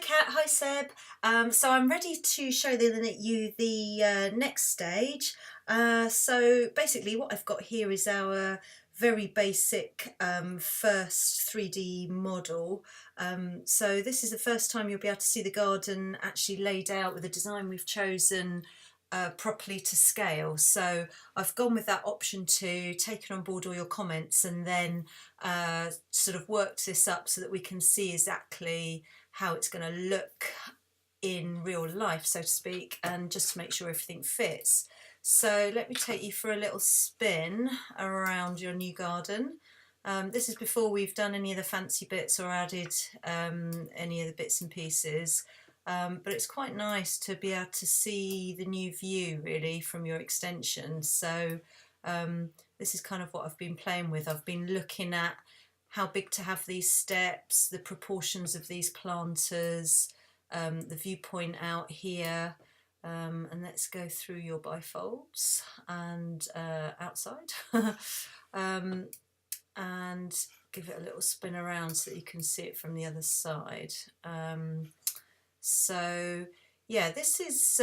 Kat, hi Seb. So I'm ready to show you the next stage. So basically what I've got here is our very basic first 3D model. So this is the first time you'll be able to see the garden actually laid out with the design we've chosen properly to scale. So I've gone with that option to taken on board all your comments and then sort of worked this up so that we can see exactly how it's going to look in real life, so to speak, and just to make sure everything fits. So let me take you for a little spin around your new garden. This is before we've done any of the fancy bits or added any of the bits and pieces. But it's quite nice to be able to see the new view really from your extension. So this is kind of what I've been playing with. I've been looking at how big to have these steps, the proportions of these planters, the viewpoint out here, and let's go through your bifolds and outside and give it a little spin around so that you can see it from the other side. So yeah, this is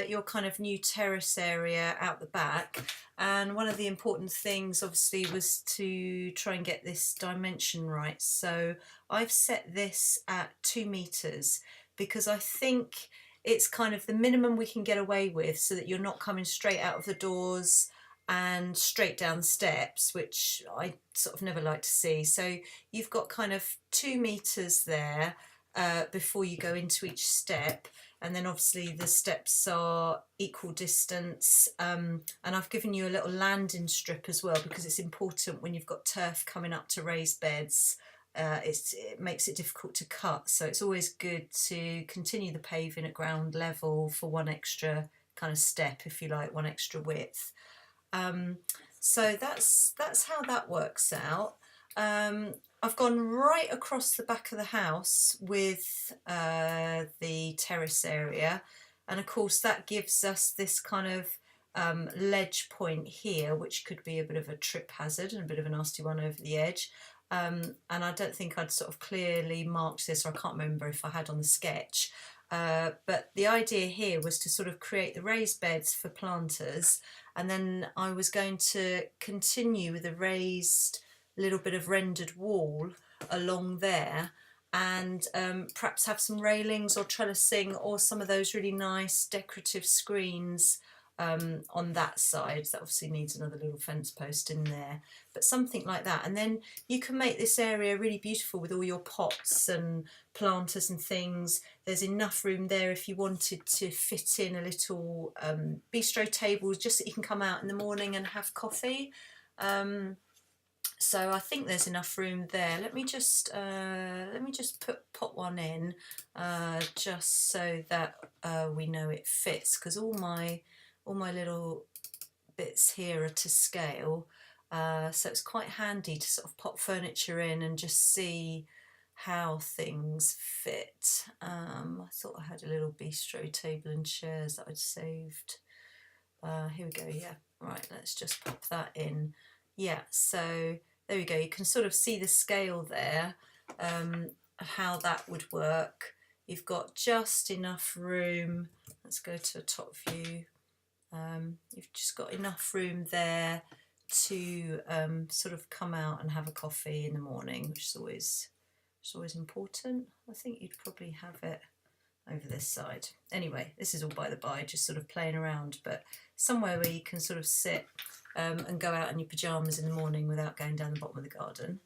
your kind of new terrace area out the back, and one of the important things obviously was to try and get this dimension right. So I've set this at 2 meters because I think it's kind of the minimum we can get away with so that you're not coming straight out of the doors and straight down the steps, which I sort of never like to see. So you've got kind of 2 meters there before you go into each step, and then obviously the steps are equal distance, and I've given you a little landing strip as well because it's important when you've got turf coming up to raised beds. It makes it difficult to cut, so it's always good to continue the paving at ground level for one extra kind of step, if you like, one extra width. So that's how that works out. I've gone right across the back of the house with the terrace area, and of course that gives us this kind of ledge point here, which could be a bit of a trip hazard and a bit of a nasty one over the edge. And I don't think I'd sort of clearly marked this, or I can't remember if I had on the sketch. But the idea here was to sort of create the raised beds for planters, and then I was going to continue with a raised little bit of rendered wall along there, and perhaps have some railings or trellising or some of those really nice decorative screens on that side. That obviously needs another little fence post in there, but something like that. And then you can make this area really beautiful with all your pots and planters and things. There's enough room there if you wanted to fit in a little bistro table, just so you can come out in the morning and have coffee. So I think there's enough room there. Let me just pop one in just so that we know it fits, because all my little bits here are to scale, so it's quite handy to sort of pop furniture in and just see how things fit. I thought I had a little bistro table and chairs that I'd saved. Here we go. Yeah, right, let's just pop that in. Yeah, so there we go. You can sort of see the scale there, how that would work. You've got just enough room. Let's go to a top view. You've just got enough room there to sort of come out and have a coffee in the morning, which is always important. I think you'd probably have it over this side. Anyway, this is all by the by, just sort of playing around, but somewhere where you can sort of sit and go out in your pyjamas in the morning without going down the bottom of the garden.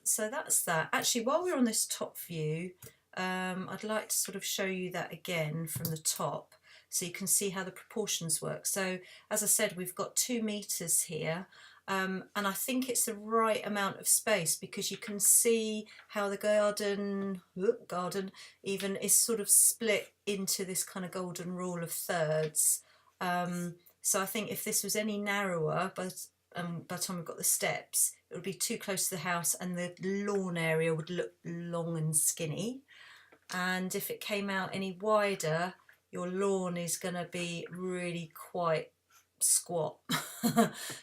So that's that. Actually, while we're on this top view, I'd like to sort of show you that again from the top, so you can see how the proportions work. So as I said, we've got 2 meters here, and I think it's the right amount of space because you can see how the garden even is sort of split into this kind of golden rule of thirds. So I think if this was any narrower, by the time we've got the steps, it would be too close to the house and the lawn area would look long and skinny. And if it came out any wider, your lawn is going to be really quite squat.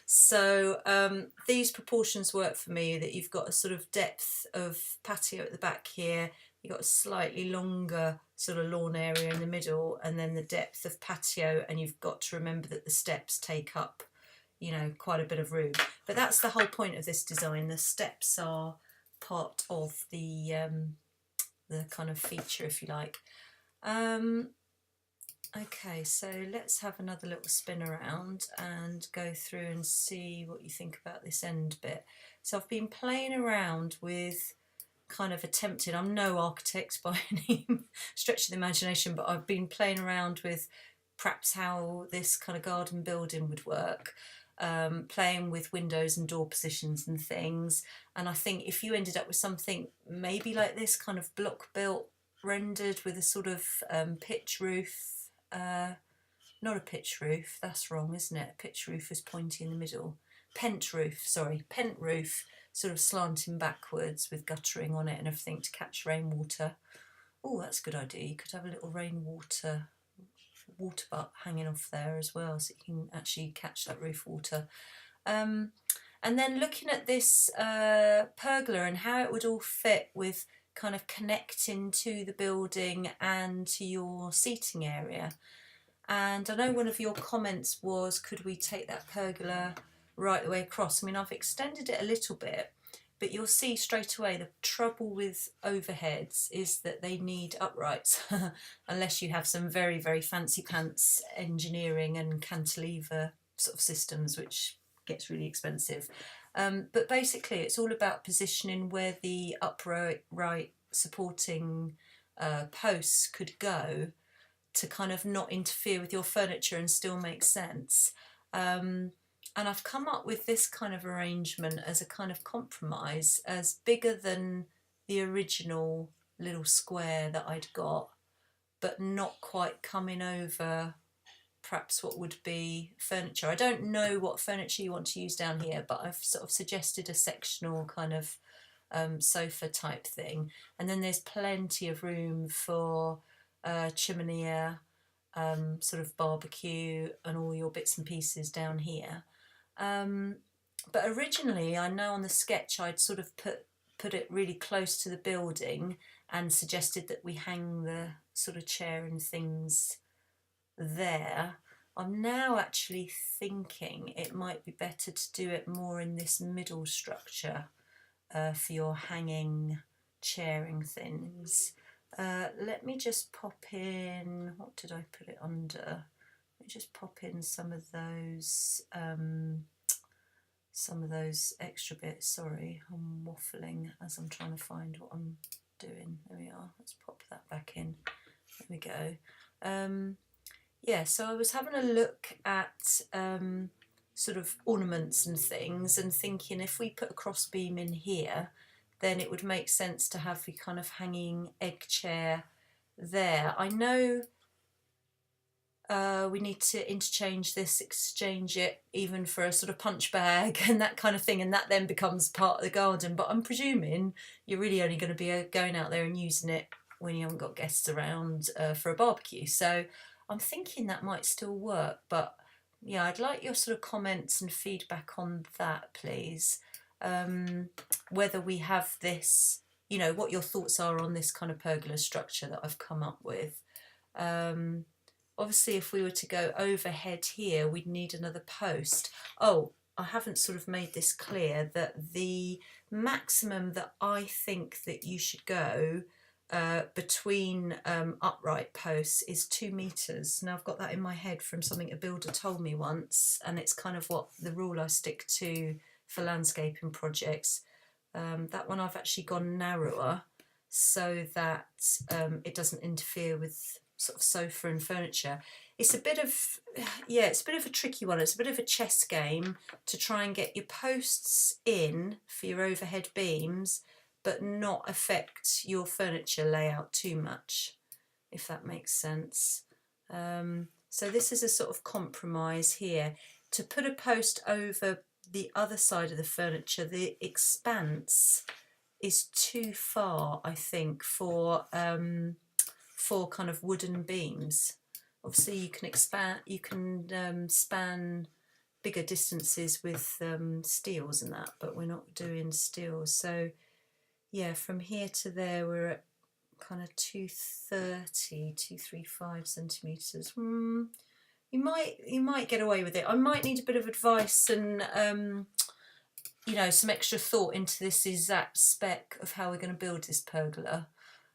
So these proportions work for me, that you've got a sort of depth of patio at the back here, you've got a slightly longer sort of lawn area in the middle, and then the depth of patio, and you've got to remember that the steps take up, you know, quite a bit of room. But that's the whole point of this design. The steps are part of the kind of feature, if you like. Okay, so let's have another little spin around and go through and see what you think about this end bit. So I've been playing around with kind of attempted, I'm no architect by any stretch of the imagination, but I've been playing around with perhaps how this kind of garden building would work, playing with windows and door positions and things. And I think if you ended up with something maybe like this, kind of block built, rendered with a sort of pitch roof, not a pitch roof, that's wrong, isn't it? A pitch roof is pointy in the middle. Pent roof, sort of slanting backwards with guttering on it and everything to catch rainwater. Oh, that's a good idea. You could have a little rainwater water butt hanging off there as well, so you can actually catch that roof water. And then looking at this pergola and how it would all fit with kind of connecting to the building and to your seating area. And I know one of your comments was, could we take that pergola right the way across? I mean, I've extended it a little bit, but you'll see straight away the trouble with overheads is that they need uprights, unless you have some very, very fancy pants engineering and cantilever sort of systems, which gets really expensive. But basically it's all about positioning where the upright supporting posts could go to kind of not interfere with your furniture and still make sense. And I've come up with this kind of arrangement as a kind of compromise, as bigger than the original little square that I'd got, but not quite coming over perhaps what would be furniture. I don't know what furniture you want to use down here, but I've sort of suggested a sectional kind of sofa type thing. And then there's plenty of room for chimenea, sort of barbecue and all your bits and pieces down here. But originally, I know on the sketch I'd sort of put it really close to the building and suggested that we hang the sort of chair and things there. I'm now actually thinking it might be better to do it more in this middle structure for your hanging chairing things. Let me just pop in, what did I put it under? Let me just pop in some of those extra bits. Sorry, I'm waffling as I'm trying to find what I'm doing. There we are. Let's pop that back in. There we go. Yeah, so I was having a look at sort of ornaments and things and thinking if we put a cross beam in here, then it would make sense to have the kind of hanging egg chair there. I know we need to interchange this, exchange it even for a sort of punch bag and that kind of thing, and that then becomes part of the garden. But I'm presuming you're really only going to be going out there and using it when you haven't got guests around for a barbecue. So I'm thinking that might still work. But yeah, I'd like your sort of comments and feedback on that, please. Whether we have this, you know, what your thoughts are on this kind of pergola structure that I've come up with. Obviously, if we were to go overhead here, we'd need another post. Oh, I haven't sort of made this clear that the maximum that I think that you should go between upright posts is 2 metres. Now, I've got that in my head from something a builder told me once, and it's kind of what the rule I stick to for landscaping projects. That one I've actually gone narrower so that it doesn't interfere with sort of sofa and furniture. It's a bit of, yeah, it's a bit of a tricky one. It's a bit of a chess game to try and get your posts in for your overhead beams, but not affect your furniture layout too much, if that makes sense. So this is a sort of compromise here. To put a post over the other side of the furniture, the expanse is too far, I think, for kind of wooden beams. Obviously you can expand, you can span bigger distances with steels and that, but we're not doing steels. So yeah, from here to there we're at kind of 235 centimetres. You might get away with it. I might need a bit of advice and you know, some extra thought into this exact spec of how we're going to build this pergola.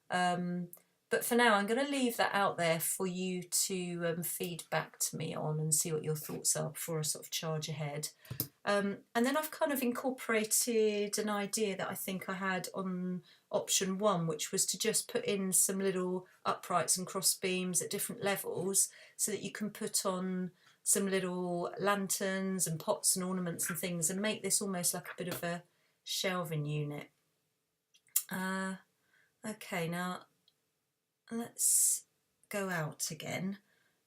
But for now, I'm going to leave that out there for you to feed back to me on and see what your thoughts are before I sort of charge ahead. And then I've kind of incorporated an idea that I think I had on option 1, which was to just put in some little uprights and cross beams at different levels so that you can put on some little lanterns and pots and ornaments and things and make this almost like a bit of a shelving unit. Okay, now let's go out again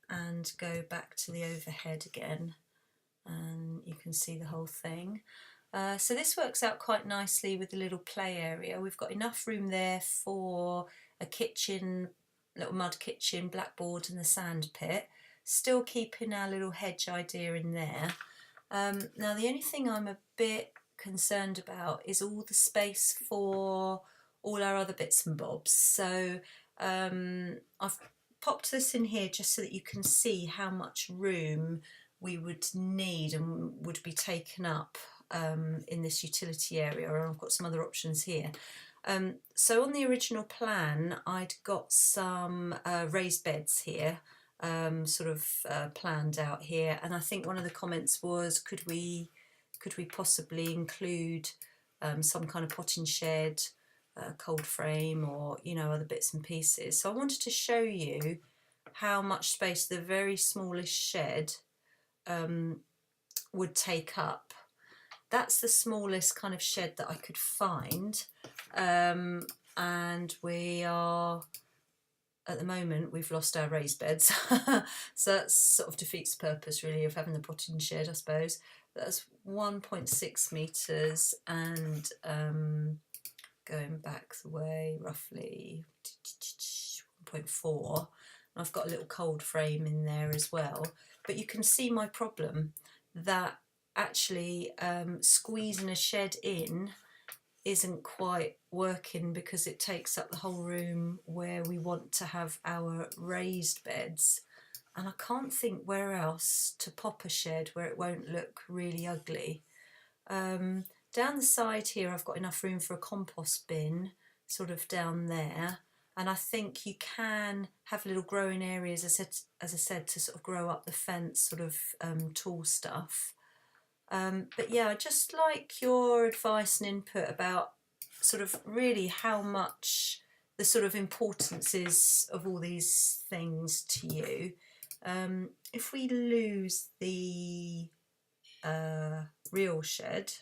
and go back to the overhead again, and you can see the whole thing. So this works out quite nicely with the little play area. We've got enough room there for a kitchen, little mud kitchen, blackboard and the sand pit, still keeping our little hedge idea in there. Now the only thing I'm a bit concerned about is all the space for all our other bits and bobs. So I've popped this in here just so that you can see how much room we would need and would be taken up in this utility area, and I've got some other options here. So on the original plan I'd got some raised beds here sort of planned out here, and I think one of the comments was could we possibly include some kind of potting shed, cold frame, or you know, other bits and pieces. So I wanted to show you how much space the very smallest shed would take up. That's the smallest kind of shed that I could find, and we are, at the moment, we've lost our raised beds, so that sort of defeats the purpose really of having the potting shed, I suppose. That's 1.6 metres, and going back the way roughly 1.4. I've got a little cold frame in there as well, but you can see my problem that actually squeezing a shed in isn't quite working because it takes up the whole room where we want to have our raised beds, and I can't think where else to pop a shed where it won't look really ugly. Down the side here I've got enough room for a compost bin sort of down there, and I think you can have little growing areas, as I said, to sort of grow up the fence, sort of tall stuff. But yeah, I'd just like your advice and input about sort of really how much the sort of importance is of all these things to you. If we lose the real shed,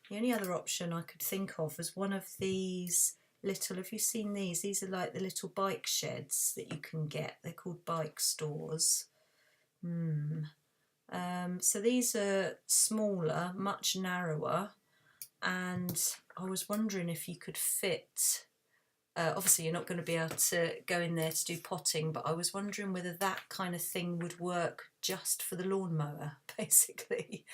the only other option I could think of was one of these little, have you seen these? These are like the little bike sheds that you can get. They're called bike stores. So these are smaller, much narrower, and I was wondering if you could fit, obviously you're not going to be able to go in there to do potting, but I was wondering whether that kind of thing would work just for the lawnmower, basically,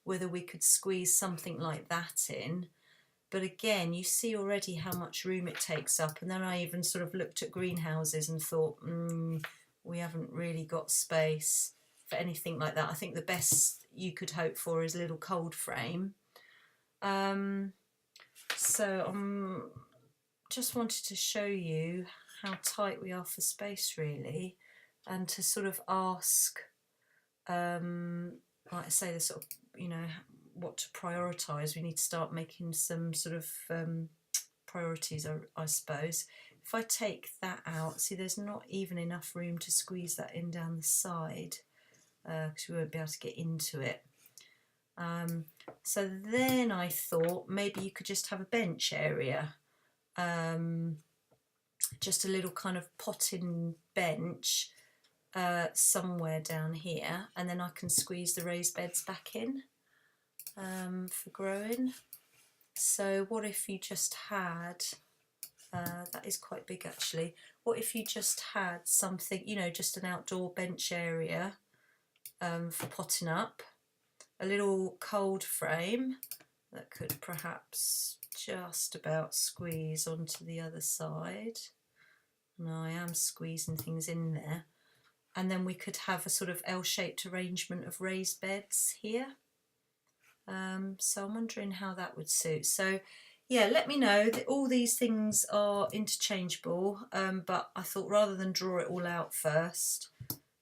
whether we could squeeze something like that in. But again, you see already how much room it takes up, and then I even sort of looked at greenhouses and thought, we haven't really got space for anything like that. I think the best you could hope for is a little cold frame. So I'm just wanted to show you how tight we are for space really, and to sort of ask, like I say, the sort of, you know, what to prioritise. We need to start making some sort of priorities, I suppose. If I take that out, see there's not even enough room to squeeze that in down the side, because we won't be able to get into it. So then I thought maybe you could just have a bench area, just a little kind of potting bench somewhere down here, and then I can squeeze the raised beds back in for growing. So what if you just had, that is quite big actually, what if you just had something, you know, just an outdoor bench area for potting up, a little cold frame that could perhaps just about squeeze onto the other side. No, I am squeezing things in there. And then we could have a sort of L-shaped arrangement of raised beds here. So I'm wondering how that would suit. So yeah, let me know. That all these things are interchangeable, but I thought rather than draw it all out first,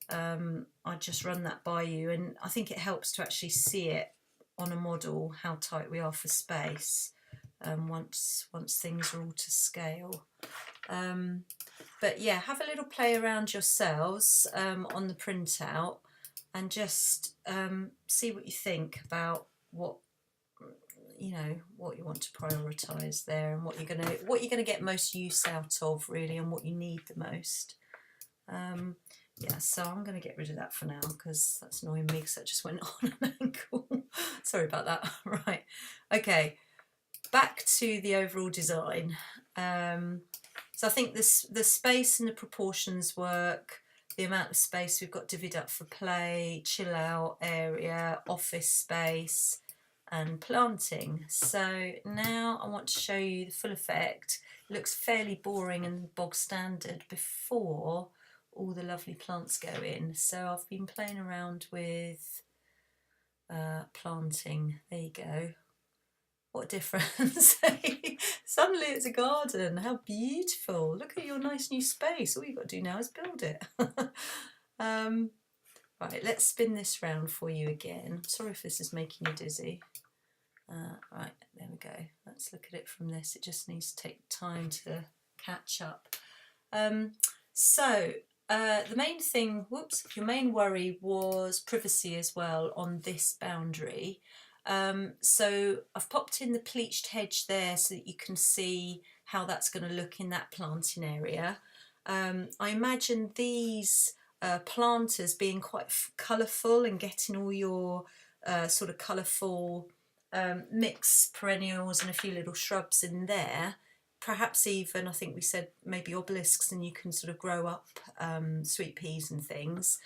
I'd just run that by you, and I think it helps to actually see it on a model how tight we are for space once things are all to scale. But yeah, have a little play around yourselves on the printout and just see what you think about what what you want to prioritise there, and what you're gonna get most use out of really, and what you need the most. Yeah, so I'm going to get rid of that for now because that's annoying me because that just went on an angle. Sorry about that. Right, okay, back to the overall design. So I think the space and the proportions work. The amount of space we've got divvied up for play, chill out area, office space and planting. So now I want to show you the full effect. It looks fairly boring and bog standard before all the lovely plants go in. So I've been playing around with planting. There you go. What a difference. Suddenly it's a garden. How beautiful. Look at your nice new space. All you've got to do now is build it. Right, let's spin this round for you again. Sorry if this is making you dizzy. Right, there we go. Let's look at it from this. It just needs to take time to catch up. The main thing, your main worry was privacy as well on this boundary. So I've popped in the pleached hedge there so that you can see how that's going to look in that planting area. I imagine these planters being quite colourful and getting all your sort of colourful mixed perennials and a few little shrubs in there. Perhaps even, I think we said maybe obelisks, and you can sort of grow up sweet peas and things.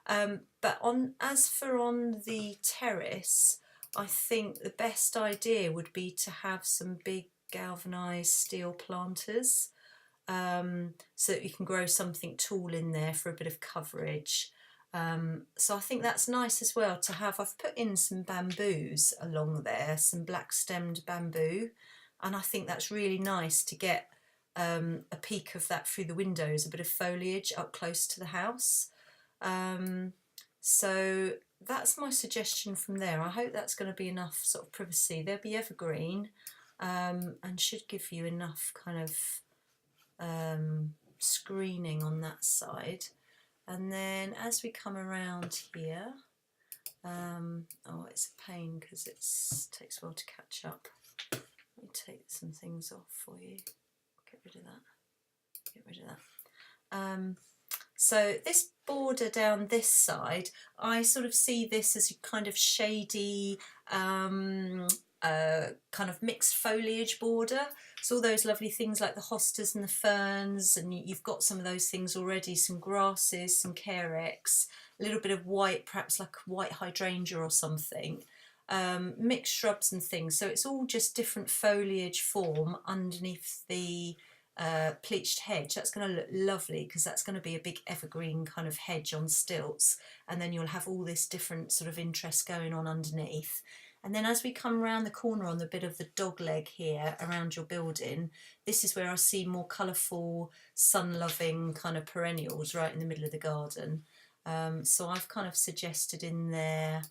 But as for on the terrace, I think the best idea would be to have some big galvanised steel planters so that you can grow something tall in there for a bit of coverage. So I think that's nice as well to have. I've put in some bamboos along there, some black stemmed bamboo, and I think that's really nice to get a peek of that through the windows, a bit of foliage up close to the house. So that's my suggestion from there. I hope that's going to be enough sort of privacy. They'll be evergreen and should give you enough kind of screening on that side. And then as we come around here, oh, it's a pain because it takes a while to catch up. Let me take some things off for you. Get rid of that. Get rid of that. So this border down this side, I sort of see this as a kind of shady, kind of mixed foliage border. So all those lovely things like the hostas and the ferns, and you've got some of those things already, some grasses, some carex, a little bit of white, perhaps like white hydrangea or something, mixed shrubs and things. So it's all just different foliage form underneath the pleached hedge. That's going to look lovely because that's going to be a big evergreen kind of hedge on stilts, and then you'll have all this different sort of interest going on underneath. And then as we come around the corner on the bit of the dog leg here around your building, this is where I see more colourful, sun-loving kind of perennials right in the middle of the garden. So I've kind of suggested in there,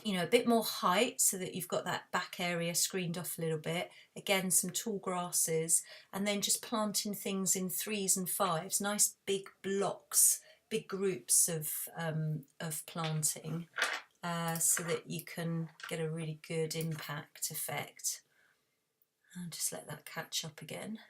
you know, a bit more height so that you've got that back area screened off a little bit. Again, some tall grasses, and then just planting things in 3s and 5s, nice big blocks, big groups of planting. So that you can get a really good impact effect. I'll just let that catch up again.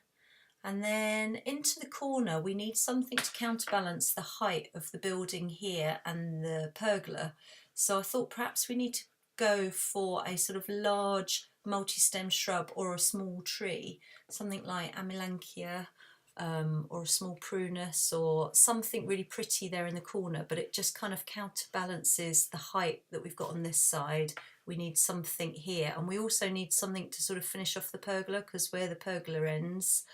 And then into the corner, we need something to counterbalance the height of the building here and the pergola. So I thought perhaps we need to go for a sort of large multi-stem shrub or a small tree, something like Amilanthia, or a small prunus or something really pretty there in the corner, but it just kind of counterbalances the height that we've got on this side. We need something here, and we also need something to sort of finish off the pergola, because where the pergola ends,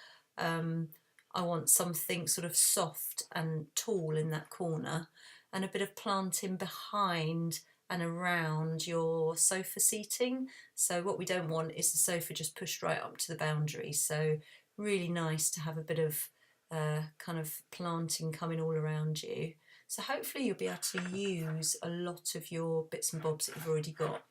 I want something sort of soft and tall in that corner, and a bit of planting behind and around your sofa seating. So what we don't want is the sofa just pushed right up to the boundary. So really nice to have a bit of kind of planting coming all around you. So hopefully you'll be able to use a lot of your bits and bobs that you've already got.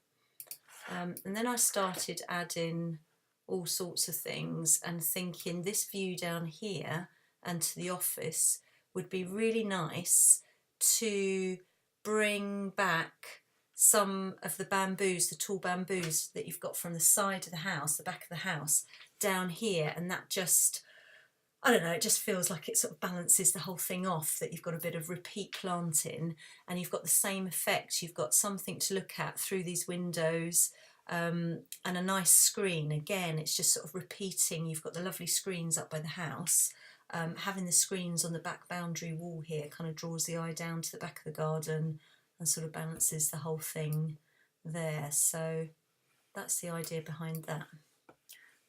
And then I started adding all sorts of things and thinking this view down here and to the office would be really nice to bring back some of the bamboos, the tall bamboos that you've got from the side of the house, the back of the house, down here, and that just, I don't know, it just feels like it sort of balances the whole thing off, that you've got a bit of repeat planting and you've got the same effect. You've got something to look at through these windows, and a nice screen. Again, it's just sort of repeating. You've got the lovely screens up by the house. Having the screens on the back boundary wall here kind of draws the eye down to the back of the garden and sort of balances the whole thing there. So that's the idea behind that.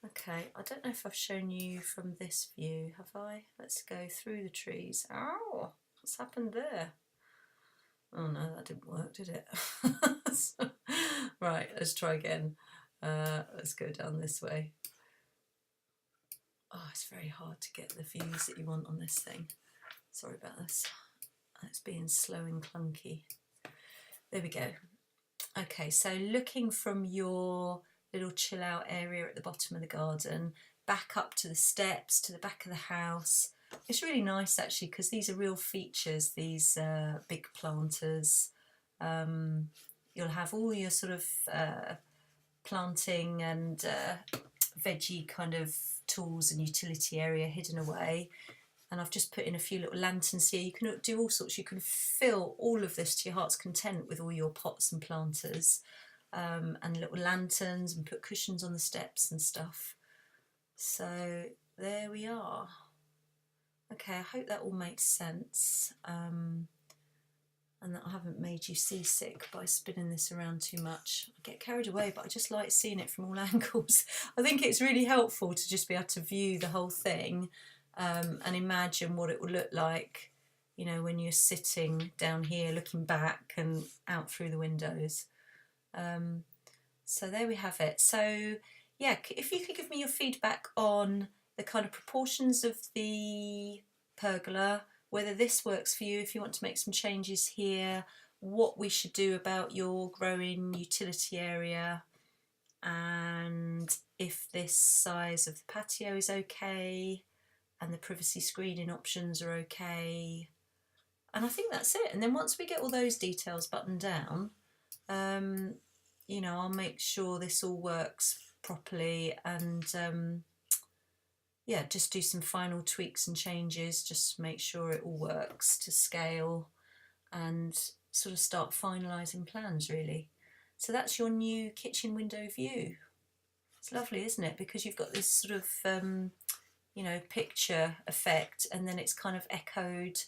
Okay, I don't know if I've shown you from this view, have I? Let's go through the trees. Oh, what's happened there? Oh no, that didn't work, did it? Right, let's try again. Let's go down this way. Oh, it's very hard to get the views that you want on this thing. Sorry about this. It's being slow and clunky. There we go. Okay, so looking from your little chill out area at the bottom of the garden, back up to the steps, to the back of the house. It's really nice actually, because these are real features, these big planters. You'll have all your sort of planting and veggie kind of tools and utility area hidden away. And I've just put in a few little lanterns here. You can do all sorts. You can fill all of this to your heart's content with all your pots and planters, and little lanterns, and put cushions on the steps and stuff. So there we are. Okay, I hope that all makes sense, and that I haven't made you seasick by spinning this around too much. I get carried away, but I just like seeing it from all angles. I think it's really helpful to just be able to view the whole thing, and imagine what it will look like, you know, when you're sitting down here looking back and out through the windows. So there we have it. So yeah, if you could give me your feedback on the kind of proportions of the pergola, whether this works for you, if you want to make some changes here, what we should do about your growing utility area, and if this size of the patio is okay, and the privacy screening options are okay. And I think that's it. And then once we get all those details buttoned down, you know, I'll make sure this all works properly, and yeah, just do some final tweaks and changes, just to make sure it all works to scale, and sort of start finalising plans really. So that's your new kitchen window view. It's lovely, isn't it? Because you've got this sort of you know, picture effect, and then it's kind of echoed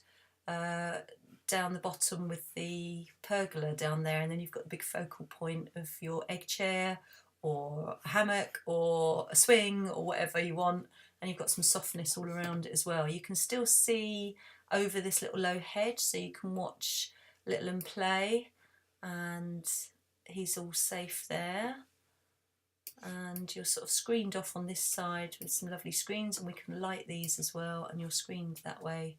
down the bottom with the pergola down there, and then you've got the big focal point of your egg chair or a hammock or a swing or whatever you want, and you've got some softness all around it as well. You can still see over this little low hedge, so you can watch Little and play, and he's all safe there. And you're sort of screened off on this side with some lovely screens, and we can light these as well, and you're screened that way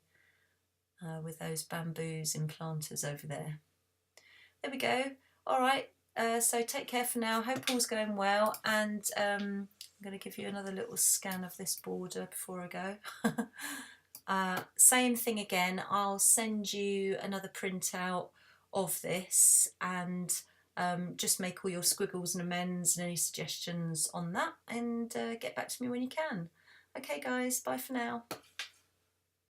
with those bamboos in planters over there. There we go. All right, so take care for now. Hope all's going well, and I'm going to give you another little scan of this border before I go. Same thing again, I'll send you another printout of this, and just make all your squiggles and amends and any suggestions on that, and get back to me when you can. Okay guys, bye for now.